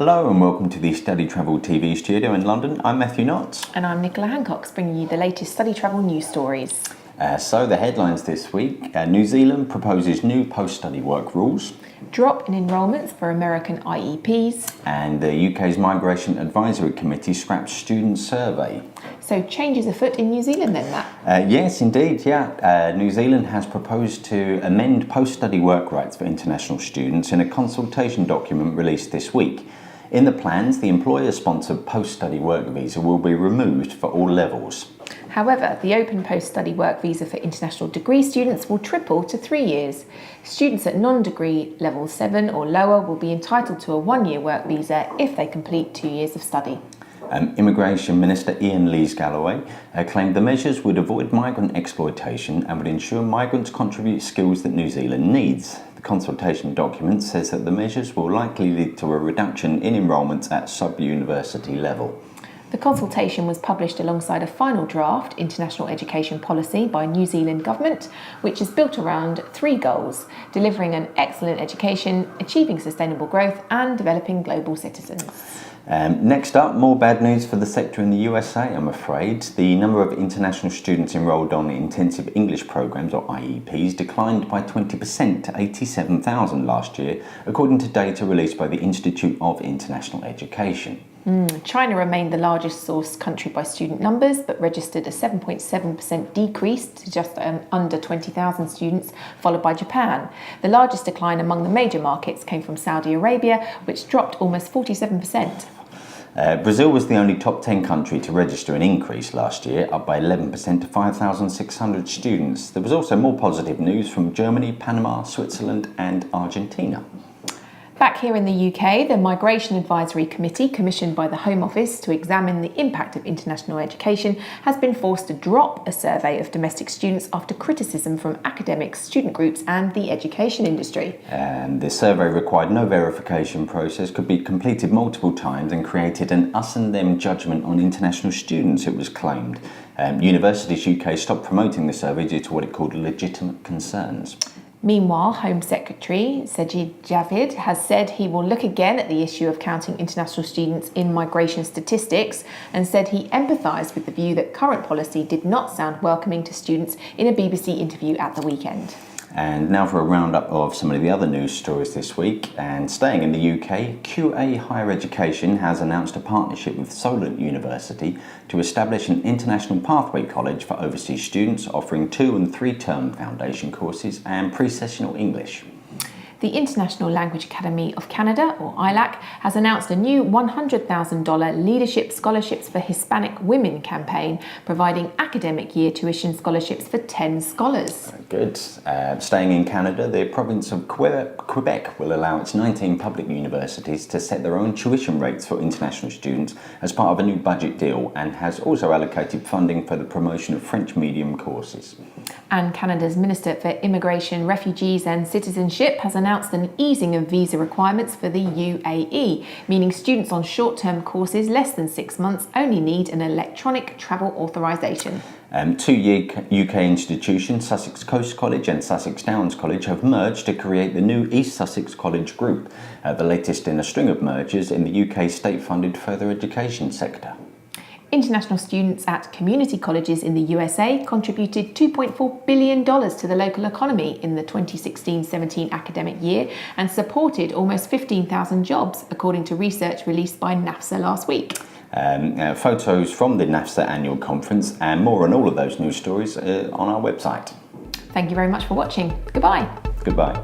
Hello and welcome to the StudyTravel TV studio in London. I'm Matthew Knott. And I'm Nicola Hancox, bringing you the latest StudyTravel news stories. So the headlines this week, New Zealand proposes new post-study work rules. Drop in enrolments for American IEPs. And the UK's Migration Advisory Committee scraps student survey. So changes afoot in New Zealand then, Matt? Yes, indeed, yeah. New Zealand has proposed to amend post-study work rights for international students in a consultation document released this week. In the plans, the employer-sponsored post-study work visa will be removed for all levels. However, the open post-study work visa for international degree students will triple to 3 years. Students at non-degree level 7 or lower will be entitled to a 1-year work visa if they complete 2 years of study. Immigration Minister Ian Lees-Galloway claimed the measures would avoid migrant exploitation and would ensure migrants contribute skills that New Zealand needs. The consultation document says that the measures will likely lead to a reduction in enrolments at sub-university level. The consultation was published alongside a final draft international education policy by New Zealand government, which is built around 3 goals: delivering an excellent education, achieving sustainable growth, and developing global citizens. Next up, more bad news for the sector in the USA, I'm afraid. The number of international students enrolled on intensive English programs, or IEPs, declined by 20% to 87,000 last year, according to data released by the Institute of International Education. China remained the largest source country by student numbers, but registered a 7.7% decrease to just under 20,000 students, followed by Japan. The largest decline among the major markets came from Saudi Arabia, which dropped almost 47%. Brazil was the only top 10 country to register an increase last year, up by 11% to 5,600 students. There was also more positive news from Germany, Panama, Switzerland and Argentina. Back here in the UK, the Migration Advisory Committee, commissioned by the Home Office to examine the impact of international education, has been forced to drop a survey of domestic students after criticism from academics, student groups and the education industry. The survey required no verification process, could be completed multiple times and created an us and them judgment on international students, it was claimed. Universities UK stopped promoting the survey due to what it called legitimate concerns. Meanwhile, Home Secretary Sajid Javid has said he will look again at the issue of counting international students in migration statistics and said he empathised with the view that current policy did not sound welcoming to students in a BBC interview at the weekend. And now for a roundup of some of the other news stories this week. And staying in the UK, QA Higher Education has announced a partnership with Solent University to establish an international pathway college for overseas students, offering 2- and 3-term foundation courses and pre-sessional English. The International Language Academy of Canada, or ILAC, has announced a new $100,000 Leadership Scholarships for Hispanic Women campaign, providing academic year tuition scholarships for 10 scholars. Good. Staying in Canada, the province of Quebec will allow its 19 public universities to set their own tuition rates for international students as part of a new budget deal, and has also allocated funding for the promotion of French medium courses. And Canada's Minister for Immigration, Refugees and Citizenship has announced an easing of visa requirements for the UAE, meaning students on short-term courses less than 6 months only need an electronic travel authorisation. 2 UK institutions, Sussex Coast College and Sussex Downs College, have merged to create the new East Sussex College Group, the latest in a string of mergers in the UK state-funded further education sector. International students at community colleges in the USA contributed $2.4 billion to the local economy in the 2016-17 academic year and supported almost 15,000 jobs, according to research released by NAFSA last week. Photos from the NAFSA annual conference and more on all of those news stories on our website. Thank you very much for watching. Goodbye. Goodbye.